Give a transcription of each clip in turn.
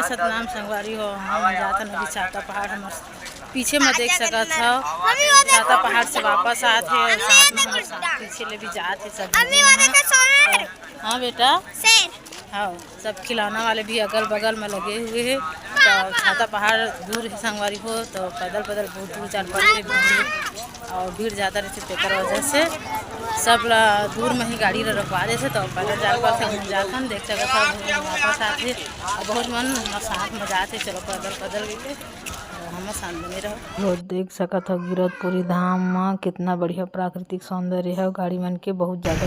सतनाम संगवारी हो। हम जातन अभी छाता पहाड़ हम पीछे में देख सकत हो। छाता पहाड़ से वापस आते और साथ में हमारे साथ पीछे ले भी जाते सब। हाँ बेटा हाँ, सब खिलौना वाले भी अगल बगल में लगे हुए हैं। तो छाता पहाड़ दूर है संगवारी हो, तो पैदल पैदल बहुत दूर जान पड़ते भीड़ और भीड़ ज़्यादा रहती तेकर वजह से सब दूर में ही गाड़ी रखवा देते। तो पैदल जाल पर से हम जाथन देख सकत हो वापस आते और बहुत मन साथ में जाते। चलो पैदल पैदल गए हम शांत बने रहो। देख सकत हो गिरतपुरी धाम में कितना बढ़िया प्राकृतिक सौंदर्य है। गाड़ी मन के बहुत ज़्यादा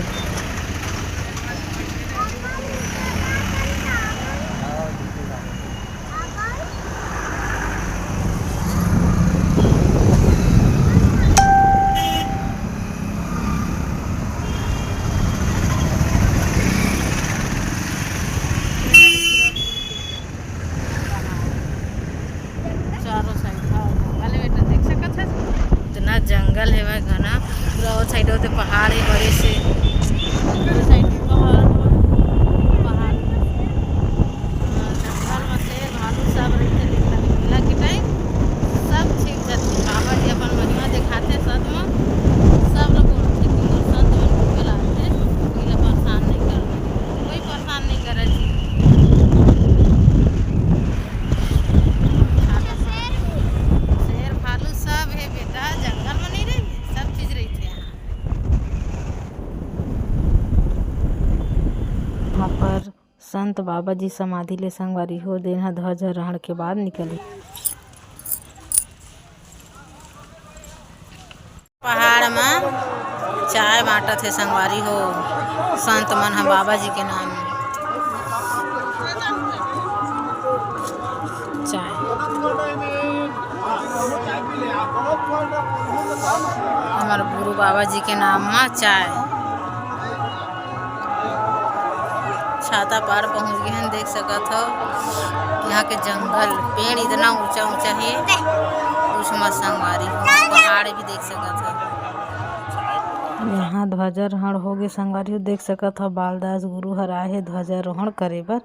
जंगल है वह घना पूरा। और साइड होते पहाड़ है बड़े से साइड पहाड़ जंगल में से भालू सब रहते मेला के टाइम सब ठीक जाते। बाबा जी अपन महिमा दिखाते सद में सब लोग संत मन लाते परेशान नहीं करना, कोई परेशान नहीं करे। शेर भालू सब है बेटा, जंगल में नहीं रही सब चीज रही थी यहाँ। वहाँ पर संत बाबा जी समाधि ले संगवारी हो दिन ध्वजारोहण के बाद निकली। पहाड़ में चाय बांटत है संगवारी हो संत मन है बाबा जी के नाम में। चाय हमारे गुरु बाबा जी के नाम में चाय। छाता पार पहुंच गए हैं, देख सकत हो यहाँ के जंगल पेड़ इतना ऊंचा ऊंचा है उसमें संगवारी हो। पहाड़ भी देख सकत हो। यहाँ ध्वजारोहण हो गए संगवारी हो, देख सकत हो बालदास गुरु हर आए है ध्वजारोहण करे बर।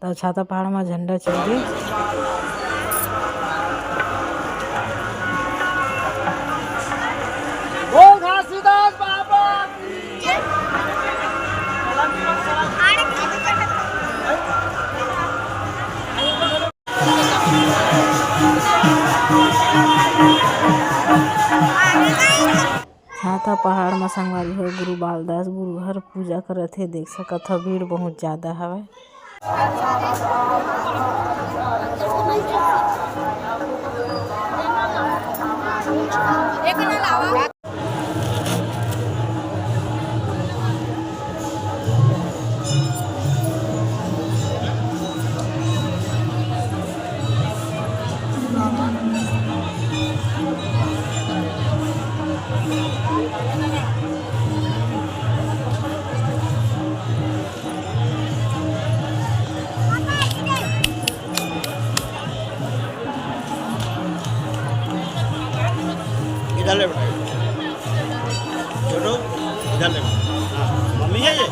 तो छाता पहाड़ में झंडा चल गए। छाता पहाड़ में संगवारी हो गुरु बालदास गुरु हर पूजा करत है। देख सकत हो भीड़ बहुत ज़्यादा हवे। इधर ले बेटा, छोटू इधर ले। मम्मी है ये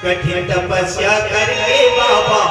कठिन तपस्या करके बाबा